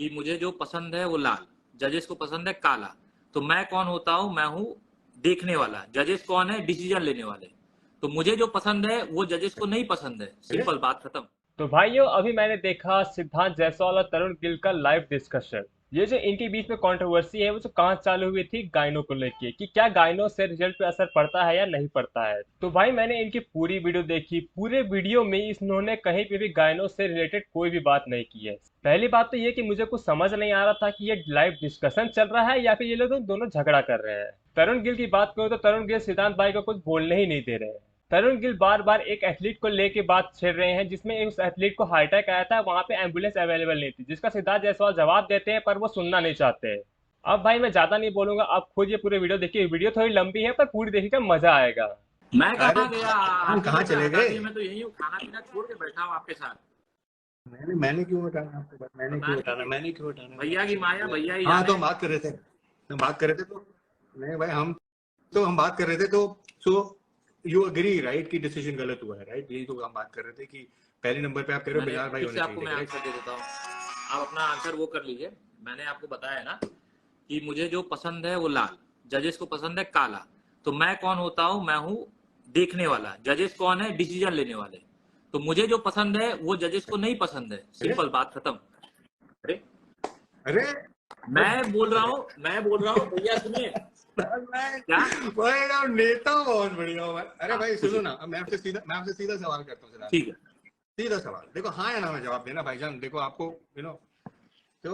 कि मुझे जो पसंद है वो लाल, जजेस को पसंद है काला। तो मैं कौन होता हूँ? मैं हूँ देखने वाला। जजेस कौन है? डिसीजन लेने वाले। तो मुझे जो पसंद है वो जजेस को नहीं पसंद है। सिंपल, बात खत्म। तो भाइयों, अभी मैंने देखा सिद्धांत जायसवाल और तरुण गिल का लाइव डिस्कशन। ये जो इनके बीच में कंट्रोवर्सी है वो जो कहाँ चालू हुई थी, गायनों को लेके, कि क्या गायनों से रिजल्ट पे असर पड़ता है या नहीं पड़ता है। तो भाई मैंने इनकी पूरी वीडियो देखी। पूरे वीडियो में इन्होंने कहीं पे भी गायनों से रिलेटेड कोई भी बात नहीं की है। पहली बात तो ये कि मुझे कुछ समझ नहीं आ रहा था कि ये लाइव डिस्कशन चल रहा है या फिर ये लोग दोनों झगड़ा कर रहे हैं। तरुण गिल की बात करूँ तो तरुण गिल सिद्धांत भाई को कुछ बोलने ही नहीं दे रहे हैं। तरुण गिल बार बार एक एथलीट को लेके बात छेड़ रहे हैं, जिसमें उस एथलीट को हार्ट अटैक आया था, वहां पे एम्बुलेंस अवेलेबल नहीं थी, जिसका सिद्धार्थ जायसवाल जवाब देते हैं पर वो सुनना नहीं चाहते। अब भाई मैं ज्यादा नहीं बोलूंगा, आप खुद ये पूरे वीडियो देखिए। वीडियो थोड़ी लंबी है पर पूरी देखिएगा, मजा आएगा। मैं अरे कहाँ गया? हम आप ही कहाँ लोग तो चले हटा गए? दिए। मैं तो यही हूँ, खाना पीना छोड़ के बैठा हूँ आपके साथ। मैंने क्यों हटाना आपको बात? पता नहीं, मैंने क्यों हटाना है भैया की माया आपसे? भैया ही हाँ, तो जाने। हम बात कर रहे थे। तो नहीं भाई, हम बात कर रहे थे। तो सो यू अग्री राइट कि डिसीजन गलत हुआ है, राइट? यही तो हम बात कर रहे थे कि पहले नंबर पे आप कह रहे हो मैंने बिलाल भाई फिर होने से आपको चाहिए थे, मैं करेक्ट? आंसर दे देता हूँ। आप अपना आंसर वो कर लीजिए। मैंने आपको बताया ना कि मुझे जो पसंद है वो लाल, जजेस को पसंद है काला। तो मैं कौन होता हूँ? मैं हूँ देखने वाला। जजेस कौन है? डिसीजन लेने वाले। तो मुझे जो पसंद है वो जजेस को नहीं पसंद है। अरे सिंपल, बात खत्म। अरे अरे मैं बोल रहा हूँ भैया सुनिए। क्या? भाई आप नेता बहुत बढ़िया हो भाई। अरे हाँ, भाई सुनो पूछिए। ना, अब मैं आपसे सीधा सवाल करता हूँ सिद्धार्थ ठीक भाई। है। सीधा सवाल, देखो हाँ या ना में जवाब देना भाईजान। देखो आपको तो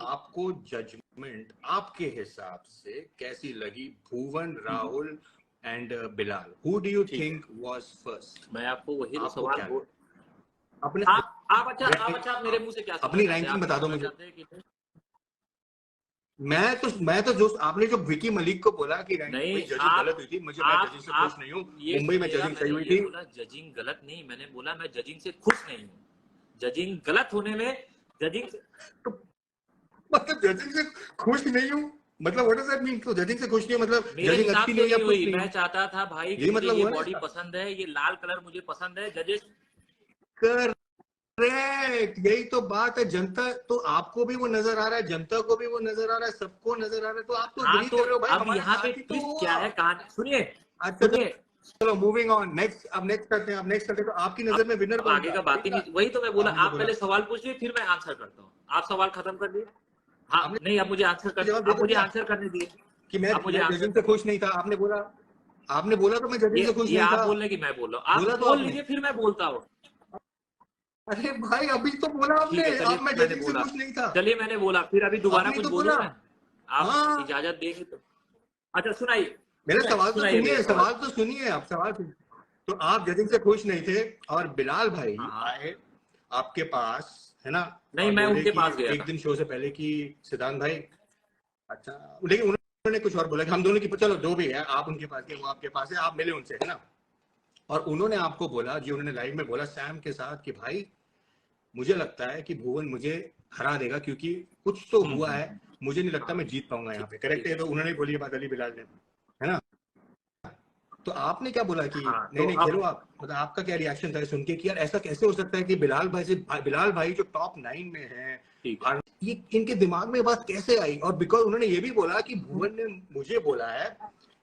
आपको जजमेंट आपके हिसाब से कैसी लगी? Bhuvan, Rahul and Bilal, who do you ठीक है, थिंक वाज फर्स्ट? मैं आपको वही तो आपको सवाल क्या बोल। लगा? अपने आप मेरे मुंह से क्या सुनना अपनी चाहते हैं? रैंकिंग आप ये बता दो सुनना मुझे। चाहते हैं कि नहीं? मैं तो जो आपने जो विकी मलिक को बोला कि रैंकिंग में नहीं, जजिंग गलत हुई थी, मैं जजिंग से खुश आप नहीं हूँ। ये मुंबई में सुनिएगा, जजिंग सही मैंने हुई ये थी। बोला जजिंग गलत नहीं। मैंने बोला मैं जजिंग से खुश नहीं हूँ। जजिंग गलत होने में जजिंग से, तो मतलब जजिंग से खुश नहीं हूँ, मतलब व्हाट डज दैट मीन? तो जजिंग से खुश नहीं हूँ मतलब मेरे जजिंग हिसाब अच्छी नहीं से हुई या नहीं खुश हुई। नहीं मैं हूँ? चाहता था भाई कि यही मुझे मतलब ये हुआ ना बॉडी इसका? पसंद है, ये लाल कलर मुझे पसंद है। जजेस करेक्ट, यही तो बात है। जनता तो आपको भी वो नजर आ रहा है, जनता को भी वो नजर आ रहा है, सबको नजर आ रहा है। तो आप तो हाँ, अग्री तो कर रहे हो भाई, अब हमारे यहाँ पे साथ ही तो ट्विस्ट क्या हुआ। है कहानी? सुनिए, अच्छा सुनिए। चलो मूविंग ऑन, नेक्स्ट। अब नेक्स्ट करते हैं, तो आपकी नजर में विनर अब कौन आगे था? का बात ही ठीक था? नहीं, वही तो मैं बोला। आपने जो आप बोला, पहले सवाल पूछिए फिर मैं आंसर करता हूँ। आप सवाल खत्म कर दिए। हाँ, आपने नहीं, अब मुझे आंसर कर, जवाब दे अब तो मुझे दिया आंसर करने दिए। कि अब मुझे मैं आंसर जजिंग से कर, खुश नहीं था। आपने बोला तो मैं जजिंग से खुश ये नहीं आप था। बोल रहे हैं कि मैं बोल रहा हूँ? आप बोला तो बोल आपने। लीजिए फिर मैं बोलता हूँ। अरे भाई अभी तो बोला आपने, ठीक है, चलिए अब मैं मैंने जजिंग से बोला। खुश नहीं था। चलिए मैंने बोला, फिर अभी दोबारा आपने कुछ तो बोलूँ बोला। मैं? आप हाँ, इजाजत देंगे तो। अच्छा सुनाइए, मेरा सवाल तो सुनाइए भैया सुनिए, सवाल। आप सवाल सुनिए। तो आप जजिंग से खुश नहीं थे और बिलाल भाई हाँ हाँ। आए आपके पास, है ना? नहीं, और मैं बोले उनके कि पास गया एक था। दिन शो से पहले कि सिद्धांत भाई, अच्छा, लेकिन उन्होंने कुछ और बोला कि हम दोनों की, चलो जो भी है, आप उनके पास गए, वो आपके पास है, आप मिले उनसे, है ना? और उन्होंने आपको बोला, जी उन्होंने लाइव में बोला सैम के साथ कि भाई मुझे लगता है कि भुवन मुझे हरा देगा क्योंकि कुछ तो हुआ है, मुझे नहीं लगता हाँ, मैं जीत पाऊंगा यहाँ ठीक पे। करेक्ट ठीक है? है। तो उन्होंने बोली ये बात अली बिलाल ने, है ना? तो आपने क्या बोला कि हाँ, नहीं तो नहीं अब खेलो आप? मतलब आपका क्या रिएक्शन था सुन के कि यार ऐसा कैसे हो सकता है कि बिलाल भाई जो टॉप 9 में है, ठीक है। और ये इनके दिमाग में बात कैसे आई? और बिकॉज उन्होंने ये भी बोला कि भुवन ने मुझे बोला है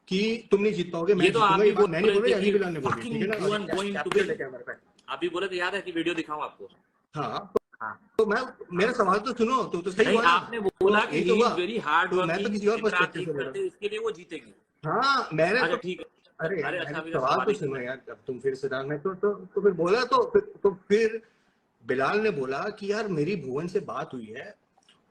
कि तुम नहीं जीत पाओगे, ये मैं तो आप जीतूंगा। भी ये बात बोल मैंने रहे बोली, थे अली कि बिलाल ने बोली, ठीक है फकिंग ना? और भुवन गोइंग टू कैप्चर विन। लेके हमारे पास। आप भी बोले थे, याद है कि वीडियो दिखाऊं आपको? हाँ, हाँ तो मैं, हाँ। मेरा सवाल तो सुनो, तो सही नहीं, हुआ ना? आपने तो बोला कि यही तो ही हुआ। इज वेरी हार्ड तो मैं तो वर्किंग, किसी और दिन रात पर्सपेक्टिव से एक बोल रहा करते हूँ। हैं, इसके लिए वो जीतेगी। हाँ मैंने अच्छा तो, ठीक है। अरे यार अरे मैंने अच्छा, अभी तो सवाल सवाल तो ही सुनो खत्म। यार। अब तुम फिर सिद्धांत में तो फिर बोला, तो फिर बिलाल ने बोला कि यार मेरी भुवन से बात हुई है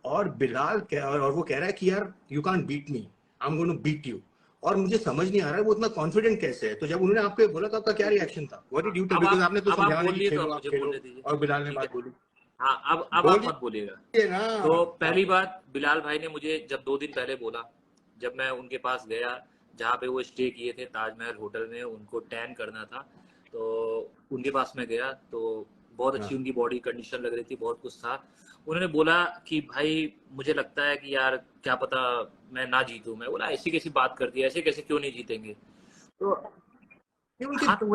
और और वो कह रहा है कि यार you can't beat me, I am gonna beat you. और मुझे समझ नहीं आ रहा है वो इतना कॉन्फिडेंट कैसे है। तो जब उन्होंने आपको बोला तो आपका क्या ठीक है। रिएक्शन था? What did you tell? अब बिकॉज आप आपने तो अब आप समझाया बोल नहीं लिए कि तो अब खेलो आप मुझे खेलो, बोलने दीजिए। और बिलाल ने ठीक है। बात बोली। हाँ, अब आप मत बोलिए बोलिएगा। ना। तो पहली बात, बिलाल भाई ने मुझे जब 2 दिन पहले बोला, जब मैं उनके पास गया, जहाँ पे वो स्टे किए थे ताजमहल होटल में, उनको टैन करना था, तो उनके पास मैं गया तो बहुत हाँ अच्छी उनकी बॉडी कंडीशन लग रही थी, बहुत कुछ था। उन्होंने बोला कि भाई मुझे लगता है कि यार क्या पता मैं ना जीतूं। मैं बोला ऐसी कैसी बात करती है, ऐसे कैसे, क्यों नहीं जीतेंगे? तो ये उनके हाँ, तो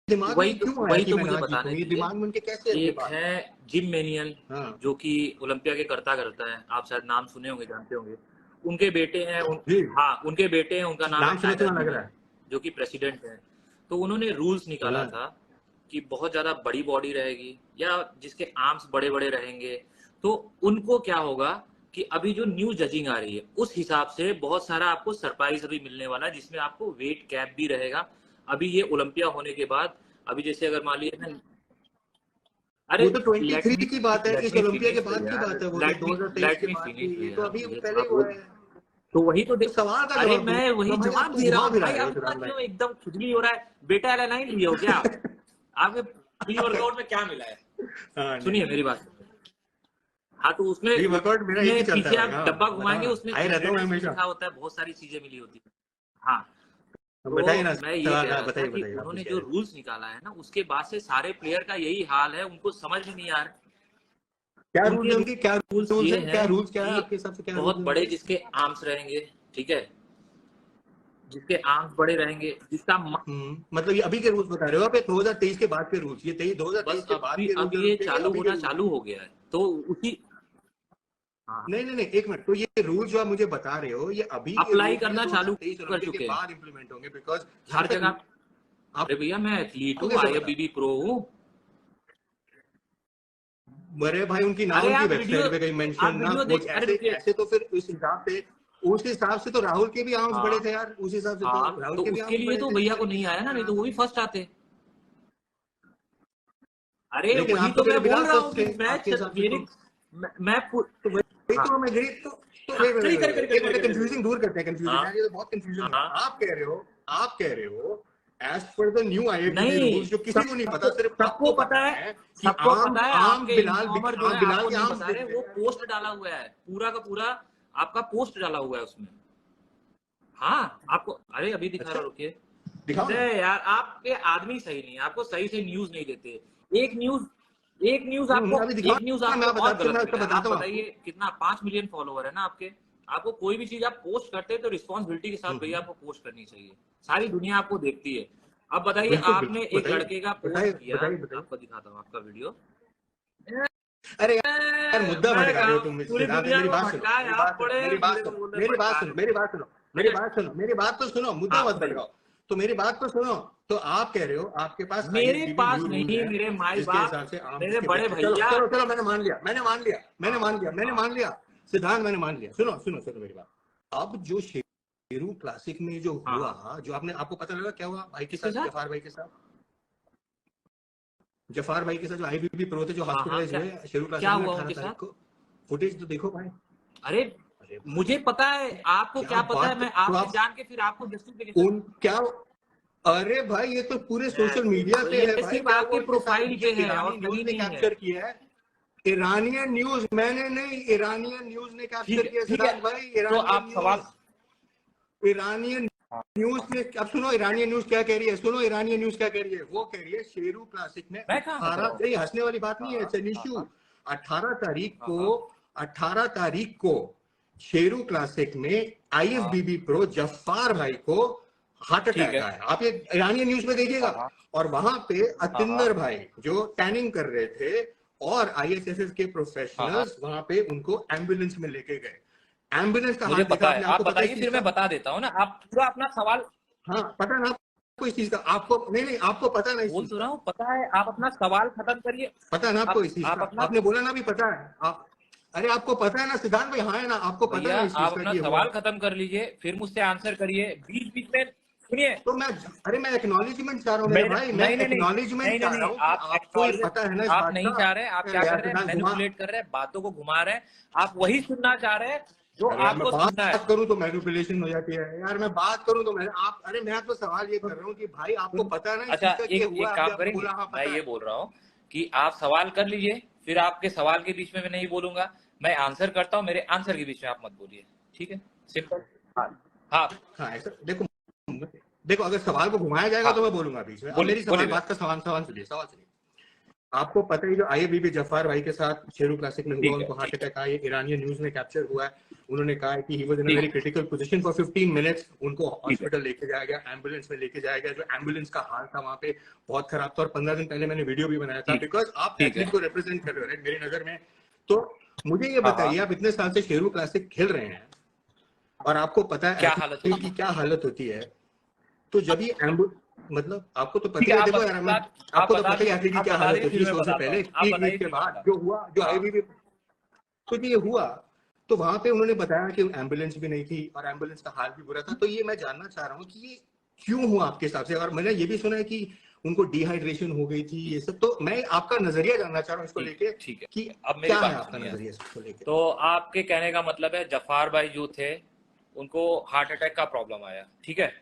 दिमाग वही में तो क्यों आया वही कि तो मैं मुझे ना बताने जीतूं? ये दीजिए। दिमाग में उनके कैसे एक बात है जिम मैनियन, हाँ जो कि ओलंपिया के करता है, आप शायद नाम सुने होंगे, जानते होंगे। उनके बेटे हैं जी हाँ, उनके बेटे हैं, उनका नाम है नाम सुना टाइगर सुना लग जिम, रहा है जो कि प्रेसिडेंट है। तो उन्होंने रूल्स निकाला हाँ था कि बहुत ज्यादा बड़ी बॉडी रहेगी या जिसके आर्म्स बड़े बड़े रहेंगे, तो उनको क्या होगा कि अभी जो न्यू जजिंग आ रही है उस हिसाब से बहुत सारा आपको सरप्राइज अभी मिलने वाला है, जिसमें आपको वेट कैप भी रहेगा। अभी ये ओलंपिया होने के बाद, अभी जैसे अगर मान लीजिए, अरे वो तो लेट 23 मी की बात है, लेट इस मी ओलंपिया के फिनिश बाद की यार, बात है, वो तो 2023 लेट के मी बाद की, फिनिश ये तो यार, अभी मुझे पहले आप ही हुआ बोल, है। तो वही तो तो सवाल का अरे जवाब मैं वही दूंगा भाई, जवाब आप तो दे रहा घुमा हूँ फिरा भाई, रहे हो आपका सिद्धांत भाई। क्यों एकदम खुजली हो रहा है? बेटा एलानाइन लिए हो क्या? आपके प्री वर्कआउट में क्या मिला है? हाँ सुनिए नहीं मेरी बात। हाँ, तो उसमें प्री वर्कआउट मेरा एक ही उसमें चलता पीछे है आप ना, डब्बा बताओ घुमाएंगे, ना, उसमें हाई रहता हूँ मैं इंग्रेडिएंट्स भी हमेशा। लिखा होता है, बहुत सारी चीजें मिली होती है। हाँ, बताइए तो ना मैं ये सवाल, कह हाँ रहा था बताइए कि बताइए, आप उन्होंने कुछ कह जो रहे थे। रूल्स निकाला है ना, उसके बाद से सारे प्लेयर का यही हाल है, उनको समझ में नहीं आ रहा। क्या रूल्स उनके है उनके, क्या रूल्स रूल्स ये है, क्या हैं रूल्स क्या है कि आपके हिसाब से, क्या रूल्स बहुत है बड़े उनके? जिसके आर्म्स रहेंगे, ठीक है, जिसके आर्म्स बड़े रहेंगे, जिसका मतलब ये अभी के रूल्स बता रहे हो आप, 2023 के बाद के रूल्स, ये 2023 बस के बाद के अब रूल्स है ये ओलंपिया के, चालू अभी के होना रूल्स है? चालू हो गया है, तो उसी हाँ, नहीं नहीं नहीं, एक मिनट, तो ये रूल्स जो आप मुझे बता रहे हो, ये अभी के अप्लाई रूल्स या करना चालू 2023 कर ओलंपिया के चुके हैं बाद इंप्लीमेंट होंगे? बिकॉज जहां हर तक जगह। अरे आपको भैया मैं एथलीट हूँ, कैसे पता? IFBB प्रो हूँ। अरे भाई उनकी ना, अरे उनकी वेबसाइट पे कहीं मेंशन ना कुछ अरे ऐसे, रुकिए। ऐसे तो फिर उस हिसाब से तो राहुल के भी आर्म्स बड़े हाँ थे यार, उस हिसाब से तो हाँ, राहुल तो के भी उसके आर्म्स लिए बड़े तो थे जिस भैया को तरीके नहीं से आया ना, आपके नहीं तो वो भी आर्म्स फर्स्ट आते। हैं। अरे लेकिन वही आप तो तो मेरे मैं बिना बोल रहा हूँ फर्स्ट कि थे आपके हिसाब से तो। मैं तो वही हाँ तो मैं गरीब तो हाँ, एक मिनट, कंफ्यूजिंग दूर करते हैं, कंफ्यूजन हाँ यार, ये तो बहुत कंफ्यूजन हो रहा हाँ, है। आप कह रहे हो एज पर द न्यू आईएफबीबी नहीं, रूल्स, जो किसी को नहीं पता, सिर्फ सबको आपको पता पता है, है कि सबको पता है। आर्म्स आपके बिलाल इन्फॉर्मर जो है बिलाल आपको के नहीं आर्म्स बता दिख रहे, रहे वो हैं यार। पोस्ट डाला हुआ है, पूरा का पूरा आपका पोस्ट डाला हुआ है उसमें। हाँ आपको, अरे अभी दिखा अच्छा रहा, रुकिए। दिखाओ ना। अरे यार, आपके आदमी सही नहीं है, आपको सही से न्यूज नहीं देते। एक न्यूज अभी दिखाओ एक न्यूज ना, आपको और फिर गलत मैं उसका मिला है। आप बताता हूँ आपको। बताइए कितना, 5 मिलियन फॉलोवर है ना आपके। आपको कोई भी चीज आप पोस्ट करते हैं तो रिस्पॉन्सिबिलिटी के साथ भैया हम्म, आपको पोस्ट करनी चाहिए, सारी दुनिया आपको देखती है। अब बताइए, बिल्कुल आपने बिल्कुल, एक बताइए लड़के का बताइए पोस्ट किया, बताइए बताइए। आपको दिखाता हूँ आपका वीडियो। अरे यार मुद्दा मैं भटका रहे हो तुम पूरी सिद्धांत, दुनिया मेरी को बात सुनो, भटकाए, मेरी आप बात सुनो, पड़े मेरी बात मेरे को सुनो, बोलने मेरी बात भटका सुनो, रहे मेरी बात सुनो, मेरी हो। बात सुनो, मेरी बात तो सुनो, मुद्दा हाँ मत बताइए। भटकाओ। तो मेरी बात तो सुनो। तो आप कह रहे हो आपके पास मेरे आईएफबीबी पास न्यू रूल नहीं, है, मेरे माई जिसके बाप, हिसाब से आर्म्स मेरे इसके बड़े बच्चे, चलो भैया। चलो चलो, मैंने मान लिया, मैंने मान लिया, मैंने हाँ मान लिया, मैंने हाँ मान लिया सिद्धांत, मैंने मान लिया। सुनो सुनो सुनो मेरी बात। अब जो शेरू क्लासिक में जो हाँ हुआ, हाँ। जो आपको पता लगा क्या हुआ भाई के किसके साथ, साथ? जफार भाई के साथ जो आईबीबी प्रो थे, जो हाँ हाँ, हॉस्पिटलाइज क्या हुए शेरू क्या क्लासिक में हुआ 18 उनके तारीख साथ? को। फुटेज तो देखो भाई। अरे अरे मुझे भाई पता है, आपको क्या क्या पता है? बात, मैं तो आपसे आप जान के फिर आपको जस्टिफिकेशन। उन क्या, अरे भाई ये तो पूरे सोशल मीडिया पे है ये भाई, सिर्फ क्या आपके हुआ उनके साथ, प्रोफाइल ये पे है ईरानी और न्यूज कहीं ने नहीं है। कैप्चर किया है। ईरानियन न्यूज, मैंने नहीं, ईरानियन न्यूज ने कैप्चर किया ठीक है, सिद्धांत भाई, तो ईरानियन आप सवाल। न्यूज, ईरानियन न्यूज ने। अब सुनो ईरानियन न्यूज क्या कह रही है, सुनो ईरानियन न्यूज क्या कह रही है। वो कह रही है शेरू क्लासिक में मैं कहाँ हंस रहा 18, हूँ? ये हंसने वाली बात नहीं है, हाँ इट्स एन इशू। 18 तारीख हाँ को, हाँ 18 तारीख को शेरू क्लासिक में हाँ, आईएफबीबी प्रो जफ्फार भाई को हार्ट ठीक अटैक है। आया, आप ये ईरानियन न्यूज में देखिएगा। हाँ और वहां पे हाँ हाँ अतिंदर भाई जो टैनिंग कर रहे थे, और आईएसएसएस के हाँ हाँ, प्रोफेशनल्स वहां पे उनको एम्बुलेंस में लेके गए। एम्बुलेंस का मुझे हाल देखा पता है। आपने, आप आपको पता है इस बताइए, चीज फिर का? मैं बता देता हूँ ना। आप पूरा अपना सवाल हाँ पता ना आपको इस चीज का, आपको नहीं नहीं, आपको पता ना इस बोल चीज तो रहा का, हूँ, पता है। आप अपना सवाल खत्म करिए। पता ना आपको इस चीज आप का, अपना, आपने बोला ना भी पता है आप। अरे आपको पता है ना सिद्धांत भाई, हाँ है ना, आपको पता है भैया ना इस चीज आप का अपना कि ये हुआ सवाल है। खत्म कर लीजिए, फिर मुझसे आंसर करिए। बीच बीच में सुनिए। तो मैं, अरे मैं एक्नॉलेजमेंट चाह रहा हूँ मेरे मेरे भाई, मैं नहीं नहीं नहीं एक्नॉलेजमेंट नहीं नहीं चाह रहा नहीं, हूँ कि आप आपको ये एक्नॉलेज, पता है ना इस आप बात नहीं का। चाह रहे। आप क्या अरे यार कर रहे हैं? सिद्धांत घुमा, मैनिपुलेट कर रहे हैं, बातों को घुमा रहे हैं। आप वही सुनना चाह रहे हैं जो अरे यार मैं आपको सुनना है। बात करूं तो मैनिपुलेशन हो जाती है यार, मैं बात करूं तो मैं, आप, अरे मैं तो सवाल ये कर रहा हूँ कि भाई आपको पता है ना इस अच्छा, चीज का कि ये हुआ, एक अभी काम आपने करेंगे, बोला हाँ मैं पता ये है। बोल रहा हूँ कि आप सवाल कर लीजिए, फिर आपके सवाल के बीच में मैं नहीं बोलूंगा। मैं आंसर करता हूँ, मेरे आंसर के बीच में आप मत बोलिए, ठीक है? सिंपल। हाँ हाँ हाँ ऐसा देखो, देखो अगर सवाल को घुमाया जाएगा हाँ, तो मैं बोलूंगा बीच में। अब बोलिए मेरी बोलिए सवाल, भैया। बात का सवाल सवाल सुनिए, सवाल सुनिए। आपको पता ही जो आईएफबीबी जफ्फार भाई के साथ शेरू क्लासिक में हुआ, ठीक है, उनको हार्ट अटैक आया, ईरानियन न्यूज में कैप्चर हुआ है। उन्होंने कहा कि he was in a very critical position for 15 minutes, उनको हॉस्पिटल लेके जाया गया, एम्बुलेंस में लेके जाया गया, जो एम्बुलेंस का हाल था वहां पे बहुत खराब था, और 15 दिन पहले मैंने वीडियो भी बनाया था, बिकॉज आप एथलीट को रिप्रेजेंट कर रहे हो राइट मेरी नजर में। तो मुझे ये बताइए, आप इतने साल से शेरू क्लासिक खेल रहे हैं और आपको पता है एथलीट की क्या हालत होती है, तो जब ये मतलब आपको तो पता है, देखो यार आपको तो पता ही एथलीट की क्या हालत होती है शो से पहले, पीक वीक के बाद जो हुआ, जो आईबीबी तो ये हुआ, तो वहां पे उन्होंने बताया कि एम्बुलेंस भी नहीं थी और एम्बुलेंस का हाल भी बुरा था। तो ये मैं जानना चाह रहा हूँ कि ये क्यों हुआ आपके हिसाब से, और मैंने ये भी सुना है कि उनको डिहाइड्रेशन हो गई थी, ये सब। तो मैं आपका नजरिया जानना चाह रहा हूँ इसको लेके, ठीक है कि अब मेरी क्या बात है आपका नजरिया इसको लेके। तो आपके कहने का मतलब है जफार भाई जो थे उनको हार्ट अटैक का प्रॉब्लम आया, ठीक है?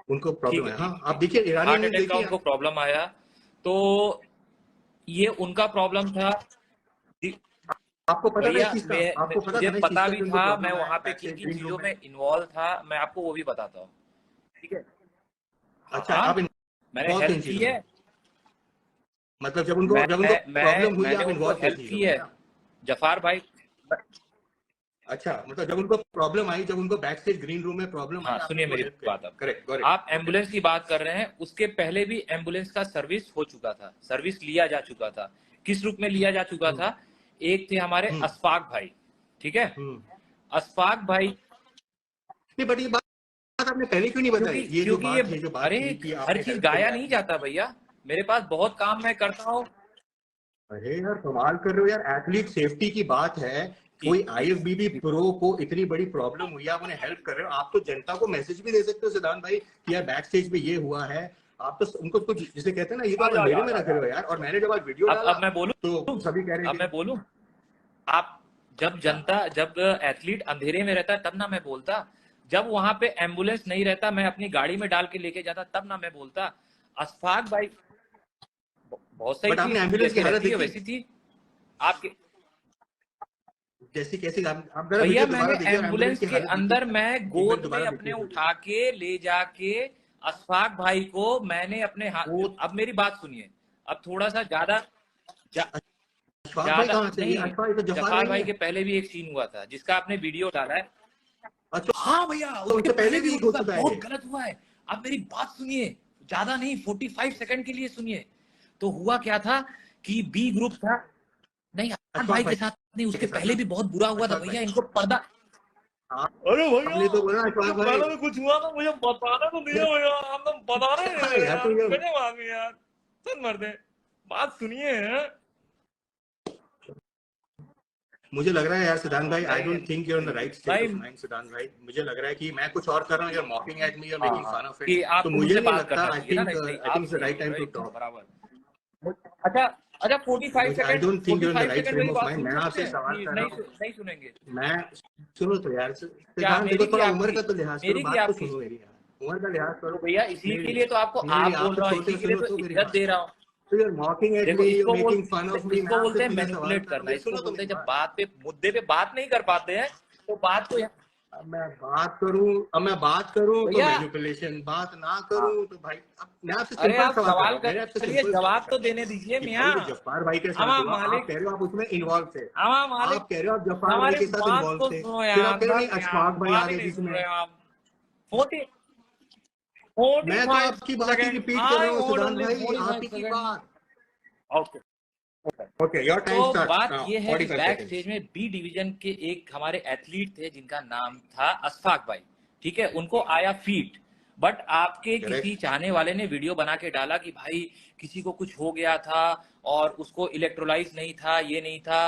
उनको प्रॉब्लम है, हाँ आप देखिए हार्ट ईरानी न्यूज़ अटैक का देखिए उनको प्रॉब्लम आया, तो ये उनका प्रॉब्लम था। आपको पता था भैया इस चीज का, आपको पता था मुझे ना इस चीज पता का भी कि उनको था, मैं प्रॉब्लम है वहां पे किन बैकस्टेज किन ग्रीन रूम चीजों में। में इन्वॉल्व था, मैं आपको वो भी बताता हूँ, ठीक है? अच्छा हाँ, आप मैंने इन्वॉल्व थे इन हेल्प की चीजों है, में, मतलब जब उनको प्रॉब्लम हुई मैंने आप उनको इन्वॉल्व थे हेल्प चीजों की में है ना? जफार भाई। अच्छा, मतलब जब उनको प्रॉब्लम आई, जब उनको बैकस्टेज ग्रीन रूम में प्रॉब्लम आई, हाँ, आपने सुनिए उनको मेरी हेल्प बात। करी, करेक्ट, आप एम्बुलेंस की बात कर रहे हैं, उसके पहले भी एम्बुलेंस का सर्विस हो चुका था, सर्विस लिया जा चुका था। किस रूप में लिया जा चुका था? एक थे हमारे अशफाक भाई, ठीक है? अशफाक भाई, नहीं बट ये बात आपने पहले क्यों नहीं बताई, ये जो क्योंकि बात है, जो बात अरे थी कि हर आपने चीज हेल्प करी गाया नहीं आपने। जाता भैया, मेरे पास बहुत काम मैं करता हूँ। अरे यार कमाल कर रहे हो यार, एथलीट सेफ्टी की बात है, कोई आईएफबीबी प्रो को इतनी बड़ी प्रॉब्लम हुई, आप उन्हें हेल्प कर रहे हो, आप तो जनता को मैसेज भी दे सकते हो सिद्धांत भाई कि यार बैक स्टेज पे ये हुआ है, आप तो उनको कुछ जिसे कहते हैं ना, ये तो आप अंधेरे में रख रहे हो यार। और मैंने जब आज वीडियो डाला अब मैं बोलूं, तो सभी कह रहे अब थे, मैं बोलूं, आप जब एथलीट अंधेरे में रहता तब ना मैं बोलता, जब वहां पे एम्बुलेंस नहीं रहता, मैं अपनी गाड़ी में डाल के लेके जाता, तब ना मैं बोलता। अशफाक भाई बहुत सही बट थी, आपने एम्बुलेंस की जैसी हालत रहती है देखी, वैसी थी आपके जैसी कैसी, आप जरा भैया। वीडियो दोबारा मैंने देखिए और एम्बुलेंस एम्बुलेंस की के हालत अंदर देखिए, मैं एक बार गोद में दोबारा अपने देखिए वीडियो। उठा के ले जाके अशफाक भाई को मैंने अपने हाथ, वो अब मेरी बात सुनिए, अब थोड़ा सा ज्यादा अशफाक भाई ज्यादा कहाँ से, ये नहीं, अशफाक, ये तो जफार जफार भाई भाई है। के पहले भी एक सीन हुआ था जिसका आपने वीडियो डाला है। अच्छा, हाँ भैया, तो उसके उससे पहले भी एक उनके हो साथ चुका है बहुत ये। गलत हुआ है। अब मेरी बात सुनिए, ज्यादा नहीं, 45 सेकंड के लिए सुनिए। तो हुआ क्या था कि बी ग्रुप था, नहीं अशफाक भाई के साथ नहीं, उसके के साथ पहले ना, भी बहुत बुरा हुआ था अशफाक भैया, भाई, इनको पर्दा। अरे भैया, आपने तो बोला अशफाक उसके भाई पहले भी कुछ हुआ था, मुझे बताने तो दिया भैया, आप तो बताने नहीं दे रहे यार, यार, तो ये गजब आदमी यार, चल मरदे, बात सुनिए। मुझे लग रहा है यार सिद्धांत भाई, आई नहीं don't think you are in the right state भाई, ऑफ माइंड सिद्धांत भाई। मुझे लग रहा है कि मैं कुछ और कर रहा हूँ, you are mocking at me, you are making हाँ फन ऑफ इट। कि तो आपको मुझे मुझसे नहीं बात लगता, करना आई चाहिए ना, थिंक नहीं आई आप थिंक इट्स द सही राइट बोल टाइम रहे टू हो, एकदम टॉक। बराबर। अच्छा अच्छा, 45 I second, don't think you are in the 45 right second frame मेरी ऑफ बात माइंड। सुन मैं सकते आपसे हैं सवाल कि कर रहा नहीं? हूँ, नहीं सुनेंगे? मैं, सुनो तो यार क्या सिद्धांत, देखो मेरी की थोड़ा उम्र आपकी? का तो लिहाज करो, मेरी की बात तो आपकी? सुनो मेरी यार, उम्र का लिहाज तो करो। भैया इसी नहीं के लिए तो आपको नहीं, आप आप बोल तो रहा हूँ, छोटे, इसी के लिए सुनो तो तो मेरी इज्जत बात, दे रहा हूँ। तो यू आर मॉकिंग एट देखो me, you are making fun of me, मैं इसको बोलते आपसे हैं सीधा सवाल मैनिपुलेट कर रहा करना, हूँ, इसको सुनो तो बोलते हैं मेरी जब बात। बात पे मुद्दे पे बात नहीं कर पाते हैं, तो बात को अब मैं बात करूं तो भैया। मैनिपुलेशन, बात ना हाँ, करूं तो भाई, अब मैं आपसे अरे सिंपल आप सवाल कर रहा सवाल हूँ, मेरे आपसे करिए, सिंपल सवाल जवाब कर तो रहा हूँ देने दीजिए कि भाई मियाँ। जो जब्बार भाई के साथ आमा हुआ, आप मालिक, कह रहे हो आप उसमें इन्वॉल्व थे, आमा मालिक, आप कह रहे हो आप जब्बार भाई हमारी के साथ बात इन्वॉल्व तो थे, सुनो फिर आप यार, कह रहे हो नहीं बस यार, अशफाक भाई आ बात ही गए नहीं बीच सुन में। रहे हो आप। 40 मैं तो 45 आपकी बात ही सेकंड, रिपीट कर रहा आई हूँ वांट सिद्धांत ओनली भाई, आप 45 ही की सेकंड। बात। ओके, ओके, योर टाइम तो स्टार्ट्स बात नाउ, ये है कि 45 बैक सेकंड्स। स्टेज में बी डिवीजन के एक हमारे एथलीट थे जिनका नाम था अशफाक भाई, ठीक है? उनको आया फीट, बट आपके किसी करेक्ट, चाहने वाले ने वीडियो बना के डाला कि भाई किसी को कुछ हो गया था और उसको इलेक्ट्रोलाइज नहीं था, ये नहीं था,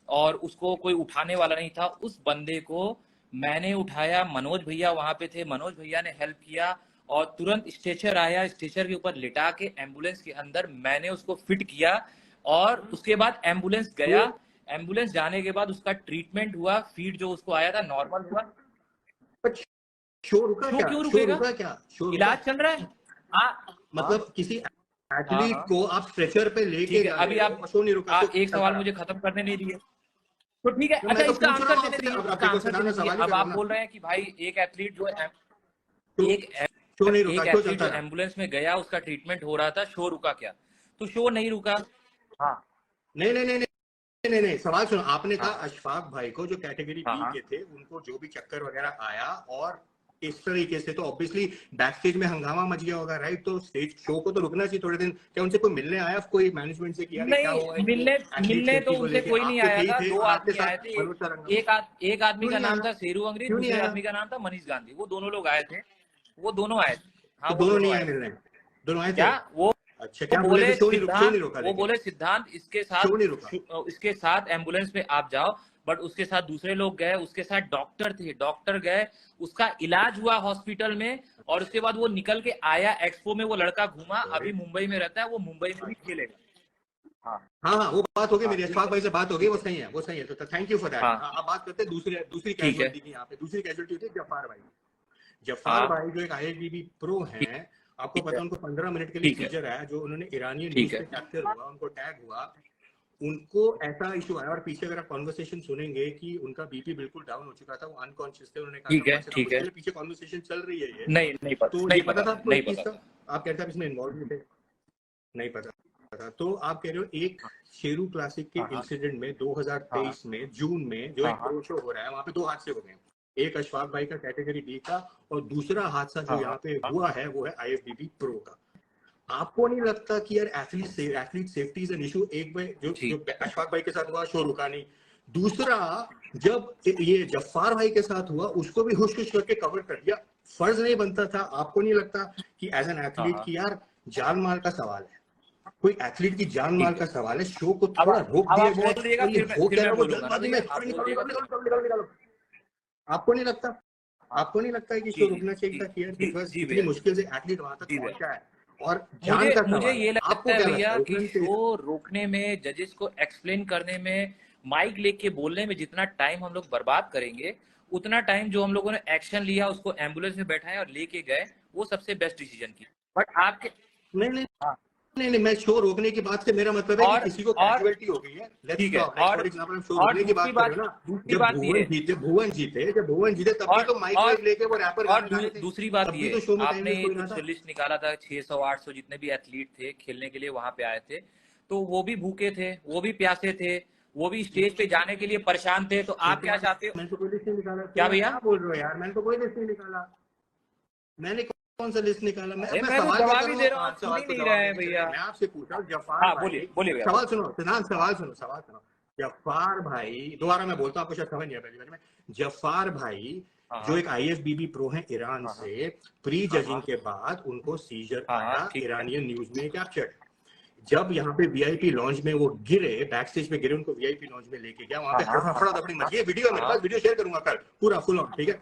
और उसको कोई उठाने वाला नहीं था। उस बंदे को मैंने उठाया, मनोज भैया वहां पे थे, मनोज भैया ने हेल्प किया, और तुरंत स्ट्रेचर आया, स्ट्रेचर के ऊपर लिटा के एम्बुलेंस के अंदर मैंने उसको फिट किया, और उसके बाद एम्बुलेंस गया। एम्बुलेंस जाने के बाद उसका ट्रीटमेंट हुआ, फीड जो उसको आया था नॉर्मल हुआ। शो रुका शो क्या, क्यों शो रुकेगा? रुका क्या, शो रुका, इलाज चल रहा है। हाँ हाँ मतलब किसी हाँ एथलीट हाँ, को आप स्ट्रेचर पे लेके ठीक है। जा अभी रहे हो आप और शो नहीं रुका, शो एक चलता सवाल रहा। मुझे खत्म करने नहीं दिए, तो ठीक है, तो अच्छा मैं तो इसका पूछ रहा आंसर हूँ देने आपसे, दीजिए, अब इसका देखो आंसर सिद्धांत, देने मैं दीजिए। सवाल ही कर अब रहा आप हूँ ना। बोल रहे हैं कि भाई एक एथलीट जो तो शो नहीं रुका, एक शो एथलीट चलता जो रहा। एम्बुलेंस में गया, उसका ट्रीटमेंट हो रहा था, शो रुका क्या? तो शो नहीं रुका। हाँ, नहीं नहीं नहीं नहीं नहीं, सवाल सुनो। आपने कहा अशफाक भाई को जो कैटेगरी बी हाँ। के थे उनको जो भी चक्कर वगैरह आया और इस तरीके से, तो ऑब्वियसली बैक स्टेज में हंगामा मच गया होगा, राइट? तो स्टेज शो को तो रुकना चाहिए थोड़े दिन। क्या उनसे कोई मिलने आया, कोई मैनेजमेंट से किया कि क्या हुआ नहीं, मिलने तो सेफ्टी को उनसे लेके? कोई आप नहीं तो आया थे था, ही 2 और आपके आदमी आए साथ थे। मनोज सारंगा। एक आदमी का क्यों नहीं नाम आया? था शेरू अंग्रेज, क्यों नहीं दूसरे आया? आदमी का नाम था मनीष गांधी। वो दोनों लोग आए थे, वो दोनों आए थे। हाँ, तो वो दोनों दोनों नहीं आए आए थे। मिलने? दोनों आए थे? क्या वो अच्छा, क्या बोले बोले थे? शो नहीं रोका? वो लेकिन बोले सिद्धांत शो नहीं रोका? इसके साथ एम्बुलेंस में आप जाओ। बट उसके साथ दूसरे लोग गए, उसके साथ डॉक्टर थे, डॉक्टर गए, उसका इलाज हुआ हॉस्पिटल में, और उसके बाद वो निकल के आया। एक्सपो में वो लड़का घूमा, अभी मुंबई में रहता है, वो मुंबई में भी खेलेगा। हाँ हाँ, वो बात हो गई मेरी, ठीक अशफाक है। भाई से बात हो गई, वो सही है, वो सही है। तो थैंक यू फॉर दैट। हाँ अब बात करते हैं दूसरी ठीक है। कैजुअलिटी की। यहाँ पे दूसरी कैजुअलिटी होती है जफार भाई। जफार हाँ भाई जो एक IFBB प्रो हैं, आपको ठीक पता है। है उनको 15 मिनट के लिए ठीक है। सीजर आया, जो उन्होंने ईरानी न्यूज ठीक है। पे कैप्चर हुआ, उनको टैग हुआ, उनको ऐसा इशू आया। और पीछे अगर आप कॉन्वर्सेशन सुनेंगे कि उनका बीपी बिल्कुल डाउन हो चुका था, वो अनकॉन्शियस थे, उन्होंने कहा ठीक था है। वहाँ से ठीक है। मुश्किल है। पीछे कॉन्वर्सेशन चल रही है ये। नहीं तो पता, ये पता था आपको नहीं इस चीज पता का? था। आप कहते हैं इसमें इन्वॉल्व नहीं थे? नहीं पता था। तो आप कह रहे हो एक शेरू क्लासिक के हाँ इंसिडेंट में 2023 हाँ में जून में जो एक हाँ प्रो शो हो रहा है, वहां पे 2 हादसे हो गए। एक अशफाक भाई का कैटेगरी बी का, और दूसरा हादसा जो यहाँ पे हुआ है वो है IFBB प्रो का। आपको नहीं लगता कि यार athlete safety is an issue? एक बार जो अशफाक भाई के साथ हुआ, शो रुका नहीं। दूसरा, जब ये जफ्फार भाई के साथ हुआ, उसको भी हुश हुश करके कवर कर दिया। फर्ज नहीं बनता था? आपको नहीं लगता कि एज एन एथलीट की यार जान माल का सवाल है, कोई एथलीट की जान माल ठीक का है। सवाल है, शो को अब थोड़ा रोक अब दिया आप जाए? बोल दिएगा, और ये हो फिर क्या मैं रहा है, वो बोलूंगा ना जल्दबाजी भैया, में आप बोल दिएगा तो। निकालो। आपको नहीं लगता? आपको नहीं लगता है कि शो जी रुकना चाहिए था? कि यार जी बिकॉज जी इतनी भैया, मुश्किल से एथलीट वहां तक जी भैया। पहुंचा है और जान का मुझे सवाल है। ये लगता आपको है क्या लगता भैया है, कि रुकना नहीं चाहिए था? शो रोकने में, जजेस को एक्सप्लेन करने में, माइक लेके बोलने में जितना टाइम हम लोग बर्बाद करेंगे, उतना टाइम जो हम लोगों ने एक्शन लिया, उसको एम्बुलेंस में बैठाया और लेके गए, वो सबसे बेस्ट डिसीजन की। बट आपके नहीं नहीं हाँ, नहीं नहीं, मैं शो रोकने की बात से मेरा मतलब है कि किसी को और कैजुअलिटी हो गई है, लेट्स ठीक है। Stop. Like for example, show और रोकने की बात कर रहे हो ना। दूसरी बात ये है, जब भुवन जीते तब भी और तो माइक और वाइक लेके वो रैपर और गाने गा रहे थे। दूसरी बात तब भी ये, तो शो में टाइम आपने वेस्ट हो ही रहा कुछ था। लिस्ट निकाला था, 600 800 जितने भी एथलीट थे खेलने के लिए वहां पे आए थे, तो वो भी भूखे थे, वो भी प्यासे थे, वो भी स्टेज पे जाने के लिए परेशान थे। तो आप क्या चाहते हो? मैंने तो कोई लिस्ट नहीं निकाला। क्या तो भैया? क्या बोल रहे हो यार? मैंने तो कोई लिस्ट नहीं निकाला। मैंने कौन सा लिस्ट निकाला? अरे मैं मैं तो सवाल क्या जवाब कर ही रहा दे हूँ? रहा हूँ, आप सुन सवाल ही को नहीं जवाब रहे हैं देने चले भैया। गए। मैं आपसे पूछ रहा हूँ, जफार हाँ भाई, बोलिए भैया। सवाल सुनो सिद्धांत, सवाल सुनो। जफार भाई, दोबारा मैं बोलता हूँ, आपको शायद समझ नहीं आया पहली बार में। जफार भाई जो एक IFBB प्रो है ईरान से, प्री जजिंग के बाद उनको सीजर आया, ठीक है। ईरानियन न्यूज में कैप्चर्ड। जब यहाँ पे VIP लॉन्च में वो गिरे, बैक स्टेज पे गिरे, उनको VIP लॉन्च में लेके गया, वहां पे हड़फड़ा दफड़ी मची है। वीडियो है मेरे पास, वीडियो शेयर करूंगा कल, पूरा फुल ऑन, ठीक है?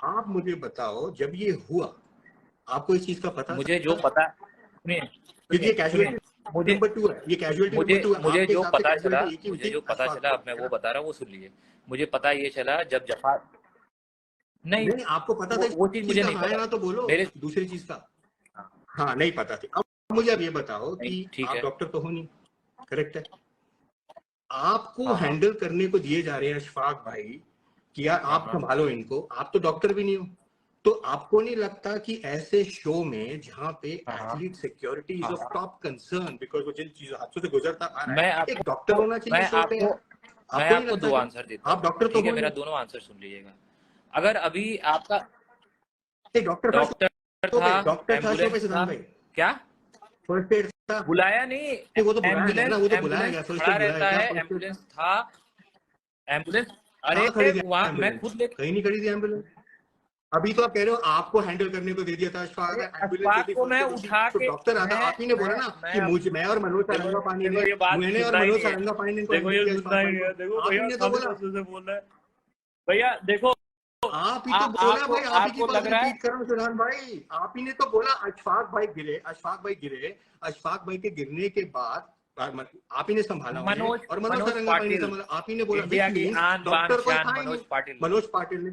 आप मुझे बताओ, जब ये हुआ, आपको इस चीज का पता मुझे था? जो पता, सुनिए क्योंकि ये कैजुअलिटी मुझे नंबर 2 है, ये कैजुअलिटी नंबर 2 है। मुझे आपके जो हिसाब से पता चला, कैजुअलिटी एक ही मुझे थी, जो पता अशफाक चला, भाई, अब मैं है वो ना? बता रहा हूँ, वो सुन लीजिए। मुझे पता ये चला जब जफार, नहीं नहीं, आपको पता था इस वो चीज चीज मुझे का? नहीं हाँ या पता ना तो बोलो। मेरे। दूसरी चीज का हाँ नहीं पता थी। अब मुझे अब ये बताओ नहीं कि ठीक आप है। डॉक्टर तो हो नहीं, करेक्ट है? आपको हाँ हैंडल करने को दिए जा रहे हैं अशफाक भाई कि यार आप संभालो इनको, आप तो डॉक्टर भी नहीं हो। तो आपको नहीं लगता कि ऐसे शो में जहां पे athlete security is of top concern, because वो जिन चीजों हादसों से गुजरता आ रहा मैं है, एक डॉक्टर होना चाहिए मैं शो पे यार? मैं आपको नहीं आपको लगता दो क्या? आंसर देता आप हूँ, डॉक्टर तो ठीक है? हो मेरा नहीं। दोनों आंसर सुन लीजिएगा। अगर अभी आपका डॉक्टर था डॉक्टर शो पे, था, डॉक्टर था शो पे एम्बुलेंस था, सिद्धांत भाई, क्या फर्स्ट एड था। बुलाया नहीं? नहीं, वो तो बुलाया गया ना, वो तो बुलाया एम्बुलेंस गया, फर्स्ट खड़ा एड बुलाया रहता क्या? है, फर्स्ट एड एम्बुलेंस था, एम्बुलेंस, अरे कहाँ खड़ी थी वहां मैं एम्बुलेंस? खुद लेके, कहीं नहीं खड़ी थी एम्बुलेंस। अभी तो आप कह रहे हो आपको हैंडल करने को दे दिया था अशफाक, एम्बुलेंस अशफाक होती, को फर्स्ट मैं एड होती उठा तो के, डॉक्टर आता। आप ही ने बोला ना कि मुझे, मैं और मनोज सारंगा पानी ने, ये बात मैंने और सुनना ही मनोज नहीं है। सारंगा पानी ने इनको देखो हैंडल ये किया सुनना अशफाक ही भाई है, को। देखो आप ही भैया ने तो खाली बोला, बसों से बोल रहा है भैया। देखो आप ही तो बोला भाई, आप ही की आपको बात लग रहा है, रिपीट कर रहा हूँ सुधान भाई। आप ही ने तो बोला अशफाक भाई गिरे, अशफाक भाई के गिरने के बाद आप ही ने संभाला उन्हें, और मनोज सारंगा भाई ने संभाला। आप ही ने बोला, इंडिया की आन बान डॉक्टर कोई शान था ही नहीं, मनोज पाटिल। मनोज पाटिल ने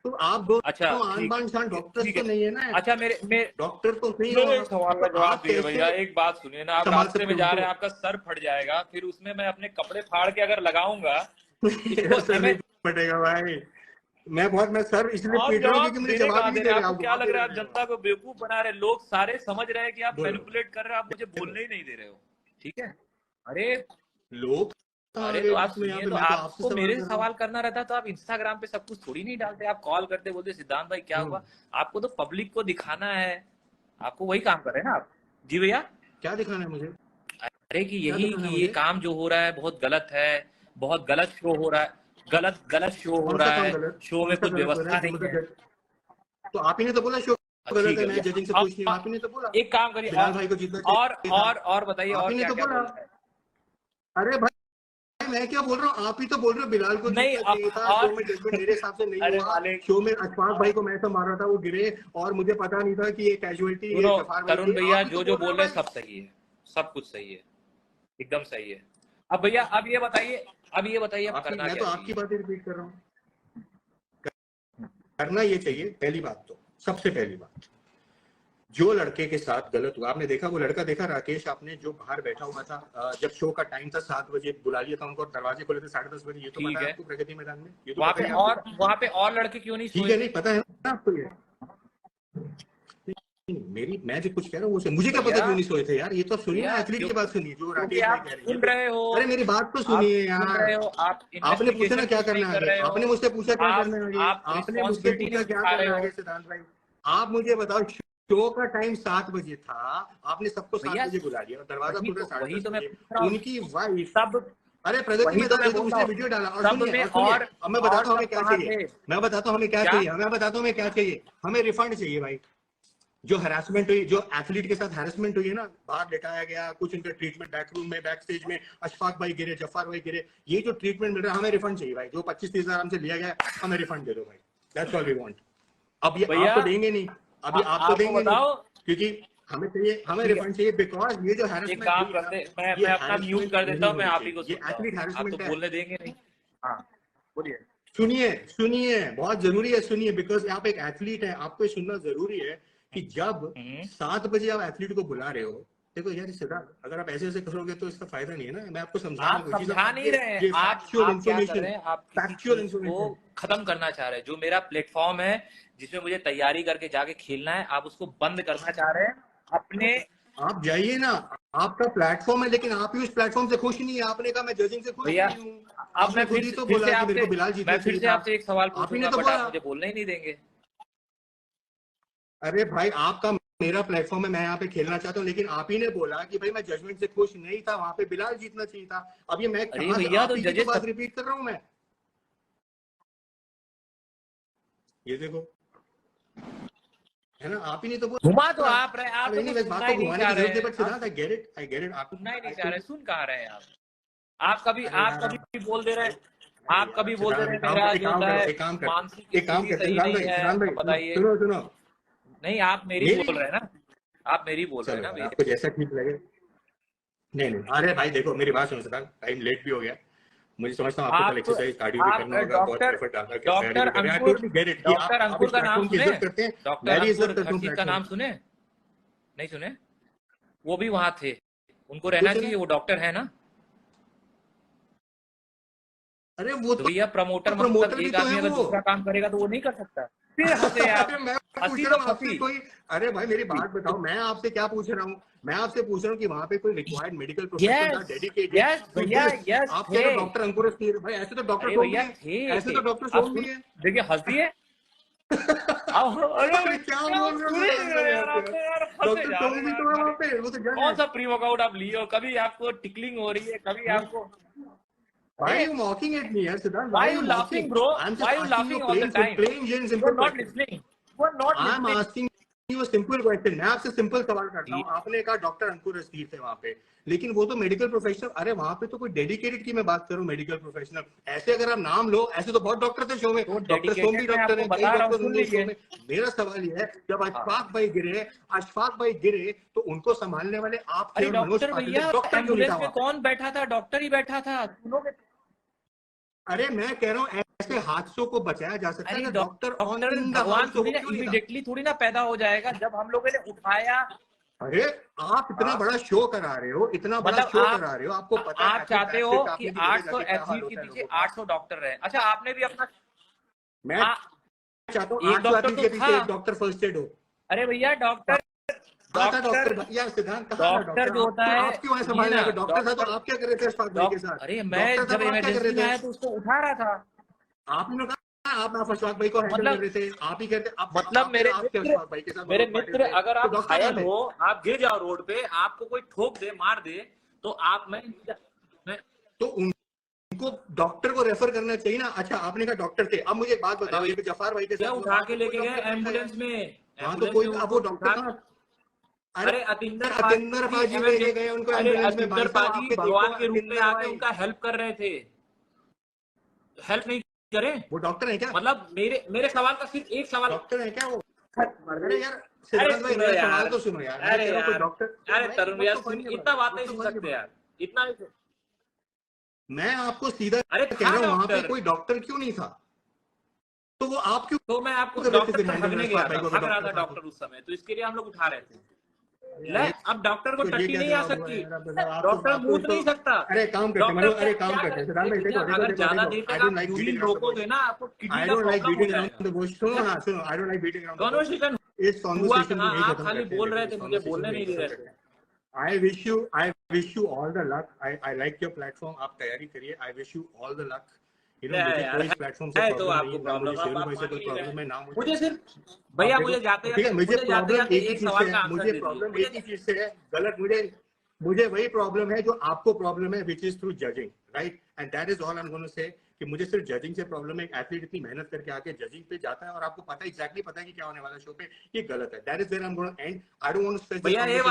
तो आप दोनों अच्छा आन बान शान डॉक्टर्स तो नहीं है ना, अच्छा मेरे डॉक्टर तो नहीं हो मेरे आप। सवाल तो का जवाब आप दिए कैसे भैया। एक बात सुनिए ना, आप संभाल रास्ते सकते में हो जा रहे हैं, उनको? आपका सर फट जाएगा, फिर उसमें मैं अपने कपड़े फाड़ के अगर लगाऊंगा मेरा इसको सर नहीं हमें, फटेगा भाई। मैं सर इसलिए आप पीट रहा हूँ जवाब क्योंकि मुझे देने जवाब कहाँ ही दे नहीं रहे दे हैं? रहे आपको आप, क्या आप लग दे रहा है? रहे आप हैं। जनता को बेवकूफ बना रहे हैं। लोग सारे समझ रहे हैं कि आप बोलो। मैनिपुलेट कर रहे हो, आप मुझे देखो, बोलने ही नहीं दे रहे हो, ठीक है? अरे लोग अरे तो आप सुनिए, तो आपको मेरे से सवाल करना रहता तो आप इंस्टाग्राम पे सब कुछ थोड़ी नहीं डालते, आप कॉल करते बोलते सिद्धांत भाई क्या हुआ। आपको तो पब्लिक को दिखाना है, आपको वही काम कर रहे हैं ना आप। जी भैया, क्या दिखाना है मुझे? अरे कि यही कि ये काम जो हो रहा है बहुत गलत है, बहुत गलत शो हो रहा है, गलत शो हो रहा है, शो में कुछ व्यवस्था नहीं है। तो आप ही ने तो बोला शो गलत है, मैं जजिंग से पूछ नहीं, आप ही ने तो बोला। एक काम करिए, बिलाल भाई को जीतना और बताइए, और क्या क्या बोल रहा है? अरे भाई मैं क्या बोल रहा हूँ, आप ही तो बोल रहे हो बिलाल को नहीं, जीतना चाहिए था। शो में जजमेंट मेरे हिसाब से नहीं हुआ। शो में अशफाक भाई को मैं तो मार रहा था, वो गिरे और मुझे पता नहीं था कि ये कैजुअलिटी है। तरुण भैया जो बोल रहे हैं सब सही है, सब कुछ सही है, एकदम सही है। अब भैया अब ये बताइए अब करना मैं क्या? तो आपकी बातें रिपीट कर रहा हूँ। करना ये चाहिए, पहली बात तो, सबसे पहली बात, जो लड़के के साथ गलत हुआ, आपने देखा वो लड़का देखा राकेश आपने, जो बाहर बैठा हुआ था जब शो का टाइम था 7 बजे बुला लिया था उनको, दरवाजे खोले थे 10:30 बजे। ये तो पता है आपको प्रगति मैदान में, ये तो वहाँ पे और लड़के क्यों नहीं? ठीक है, नहीं पता है ना आपको ये? मैं जो कुछ कह रहा हूँ मुझे क्या पता क्यों नहीं सोए थे यार। ये तो सुनिए ना, एथलीट की बात सुनिए जो राकेश भाई कह रहे हैं। अरे मेरी बात तो सुनिए यार, आपने पूछा ना क्या करना है, आपने मुझसे पूछा क्या करना है, आपने मुझसे पूछा क्या करना है सिद्धांत भाई। आप मुझे बताओ, शो का टाइम 7 बजे था, आपने सबको 7 बजे बुला लिया, दरवाजा खुल रहा 10:30 बजे। उनकी वाइफ सब, अरे प्रगति में तो उसने वीडियो डाला। और सुनिए, अब मैं बताता हूँ हमें क्या चाहिए, मैं बताता हूँ हमें क्या चाहिए, हमें रिफंड चाहिए भाई। जो हरासमेंट हुई, जो एथलीट के साथ हरासमेंट हुई है ना, बाहर लेटाया गया, कुछ उनका ट्रीटमेंट बैकरूम में, बैक स्टेज में, अशफाक भाई गिरे, जफार भाई गिरे, ये जो ट्रीटमेंट मिल रहा है हमें रिफंड चाहिए भाई। जो 25-30 हजार हमसे लिया गया हमें रिफंड दे दो भाई, दैट्स ऑल वी वांट। अब ये आपको देंगे नहीं, अभी आपको देंगे नहीं, क्योंकि हमें चाहिए, हमें रिफंड चाहिए, बिकॉज ये जो हैरेसमेंट, एक काम करते, मैं अपना म्यूट कर देता हूँ, मैं आप ही को ये एथलीट हैरेसमेंट है, बोलने देंगे नहीं। हाँ बोलिए। सुनिए बहुत जरूरी है, सुनिए, बिकॉज आप एक एथलीट है, आपको ये सुनना जरूरी है कि जब 7 बजे आप एथलीट को बुला रहे हो, देखो यार सिद्धार्थ, अगर आप ऐसे करोगे तो इसका फायदा नहीं है ना। मैं आपको समझा नहीं रहे हैं, आप क्या कर रहे हैं, आप फैक्चुअल इन्फॉर्मेशन को खत्म करना चाह रहे हैं। जो मेरा प्लेटफॉर्म है जिसमें मुझे तैयारी करके जाके खेलना है, आप उसको बंद करना चाह रहे हैं अपने। आप जाइए ना, आपका प्लेटफॉर्म है, लेकिन आप ही उस प्लेटफॉर्म से खुश नहीं है। आपने कहा मैं जजिंग से खुश नहीं हूँ। अब मैं फिर से आपसे एक सवाल पूछूंगा, बट आप मुझे बोलने ही नहीं देंगे। अरे भाई आपका मेरा प्लेटफॉर्म है, मैं यहाँ पे खेलना चाहता हूँ, लेकिन आप ही ने बोला कि भाई मैं जजमेंट से खुश नहीं था, वहां पे बिलाल जीतना चाहिए था। अब ये मैं भैया तो जजेस बात रिपीट कर रहा हूँ मैं, ये देखो है ना, आप ही नहीं तो घुमा तो आप रहे, आप तो बात को घुमाने की जरूरत है, but Siddharth I get it, आप सुनना ही नहीं चाह रहे, सुन कहा रहे हैं आप कभी बोल दे रहे हैं, आप कभी बोल दे रहे हैं मेरा जो है मानसिक स्थिति सही नहीं है, बताइए। सुनो नहीं, आप मेरी बोल रहे हैं ना, आप मेरी बोल रहे हैं ना, आपको जैसा ठीक लगे। नहीं अरे भाई देखो मेरी बात सुनो सिद्धार्थ, टाइम लेट भी हो गया, मुझे समझता हूँ आपको कल एक्सरसाइज कार्डियो भी करना होगा, बहुत एफर्ट डालना है। डॉक्टर अंकुर का नाम सुने, डॉक्टर अंकुर का नाम सुने? नहीं सुने? वो भी वहां थे, उनको रहना चाहिए, वो डॉक्टर है ना। अरे वो तो भैया प्रमोटर मतलब एक आदमी अगर दूसरा काम करेगा तो वो नहीं कर सकता। फिर हंसे आप, हंसी तो हंसी। कोई, अरे भाई मेरी बात बताओ, मैं आपसे क्या पूछ रहा हूँ, मैं आपसे पूछ रहा हूँ कि वहाँ पे कोई रिक्वायर्ड मेडिकल प्रोफेशनल डेडिकेटेड। आप क्या डॉक्टर अंकुर भाई, ऐसे तो डॉक्टर सोम भी है, ऐसे तो डॉक्टर सोम भी है। देखिए हंसिए, अरे क्या बोल रहे हो, डॉक्टर सोम भी तो है वहाँ पे, वो तो कौन सा प्री वर्कआउट आप लिए हो? कभी आपको टिकलिंग हो रही है, कभी आपको Why are you mocking at me, Siddharth? Why are you laughing, bro? Why are you laughing all the time? You are not listening. You are not listening. I'm asking you a simple question. मैं आपसे simple सवाल करता हूँ। आपने कहा doctor अंकुर अस्थिर थे वहाँ पे, लेकिन वो तो मेडिकल प्रोफेशनल, अरे वहाँ पे तो कोई डेडिकेटेड की मैं बात करूँ, मेडिकल प्रोफेशनल। ऐसे अगर आप नाम लो, ऐसे तो बहुत डॉक्टर थे शो में, डॉक्टर सोम भी डॉक्टर है, कई डॉक्टर शो में। मेरा सवाल ये है, जब अशफाक भाई गिरे तो उनको संभालने वाले आप थे, डॉक्टर भैया, एम्बुलेंस में कौन बैठा था? डॉक्टर ही बैठा था। अरे मैं कह रहा हूँ ऐसे हादसों को बचाया जा सकता है। डॉक्टर भगवान इमीडिएटली थोड़ी ना पैदा हो जाएगा जब हम लोगों ने उठाया। अरे आप इतना बड़ा शो करा रहे हो, इतना बड़ा शो करा रहे हो, आपको पता है आप चाहते हो कि 800 एथलीट के पीछे 800 डॉक्टर रहे। अच्छा आपने भी अपना, मैं चाहता हूँ 800 एथलीट के पीछे एक डॉक्टर फर्स्ट एड हो। अरे भैया डॉक्टर कहाँ था डॉक्टर डॉक्टर यार? सिद्धांत कहाँ था डॉक्टर जो होता है, आप क्यों आए संभालने के? डॉक्टर था तो आप क्या कर रहे थे अशफाक भाई के साथ? अरे मैं डॉक्टर था जब तो आप क्या कर इमरजेंसी में रहे आया थे? तो उसको उठा रहा था। आपने कहा आप अशफाक भाई को हैंडल कर रहे थे, आप ही करते। आप मतलब मेरे आपके मित्र, अशफाक भाई के साथ मेरे दोनों पार्टी मित्र थे, अगर तो आप डॉक्टर कहाँ घायल थे? हो, आप गिर जाओ रोड पे, आपको कोई ठोक दे, मार दे, तो आप मैं तो उनको डॉक्टर को रेफर करना चाहिए ना। अच्छा आपने कहा डॉक्टर थे, अब मुझे एक बात बताओ, अरे ये जफार भाई के क्या साथ उठा के लेके गए एम्बुलेंस में, वहां तो एम्बुलेंस कोई, में अब उनको वो डॉक्टर उठा। कहाँ? अरे अतिंदर अतिंदर पाजी लेके गए उनको अरे एम्बुलेंस में। भाई अतिंदर साहब पाजी आपके भगवान देखो के रूप में अतिंदर आके भाई, उनका हेल्प कर रहे थे, हेल्प नहीं करे? वो डॉक्टर है क्या? मतलब मेरे सवाल का सिर्फ एक सवाल। डॉक्टर है क्या वो? अरे अरे यार सिद्धांत भाई, सुनो मेरा यार, सवाल तो सुनो यार। मैं अरे कह रहा हूँ कोई यार, डॉक्टर, अरे भाई तरुण वो यार तो फनी इतना बात वो नहीं तो सुन फनी सकते बात। यार, इतना नहीं। मैं आपको सीधा अरे कह था रहा हूँ वहां पे डॉक्टर, कोई डॉक्टर क्यों नहीं था? तो वो आप क्यों तो मैं आपको कर रहे थे फिर डॉक्टर हैंडल? भगने अशफाक गया भाई था, को भाग रहा डॉक्टर था था तो डॉक्टर उस समय, तो इसके लिए हम लोग उठा रहे थे। ले, ये अब डॉक्टर को तो ये टट्टी क्या नहीं आ जवाब हुआ सकती, यार? अब बताओ, डॉक्टर आपको मूत इसको, नहीं सकता। अरे काम करते हैं डॉक्टर अरे क्या काम क्या करते करे? हैं सिद्धांत भाई, देखिए देखो देखो अगर देखो ज्यादा देखो, देर आई तक डोंट आप like urine beating around the रोकोगे बुश, ना, आपको किडनी आई का डोंट लाइक प्रॉब्लम हो बीटिंग जाएगा। Around the bush. सुनो ना, सुनो, I don't like beating around the दोनों बुश। सेकंड इस हुआ कॉन्वर्सेशन को कहाँ, यही आप खत्म खाली करते हैं, बोल देखो रहे इस थे, मुझे कॉन्वर्सेशन बोलने को यही नहीं दे खत्म रहे करते थे। हैं। I wish you all the luck. I like your platform. आप तैयारी करिए। I wish you all the luck. ले मुझे यार, कोई इस प्लेटफॉर्म से है तो प्रॉब्लम नहीं आपको है, ना मुझे प्रॉब्लम, शेरू आप भाई से मान कोई ही नहीं रहे। प्रॉब्लम है, ना मुझे सिर्फ आप भैया, देखो मुझे जाते ठीक है, जाते, मुझे मुझे जाते प्रॉब्लम जाते एक ही एक चीज सवाल से का है, आंसर मुझे दे दिए प्रॉब्लम मुझे। एक ही चीज से है। गलत मुझे वही प्रॉब्लम है जो आपको प्रॉब्लम है, which is through judging, right? And that is all I am gonna say, कि मुझे सिर्फ जजिंग से प्रॉब्लम है। एक एथलीट इतनी मेहनत करके आके जजिंग पे जाता है और आपको पता है, एग्जैक्टली पता है कि क्या होने वाला शो पे, ये गलत है। That is where I am gonna end. I don't want to stress this भैया ये कन्वर्सेशन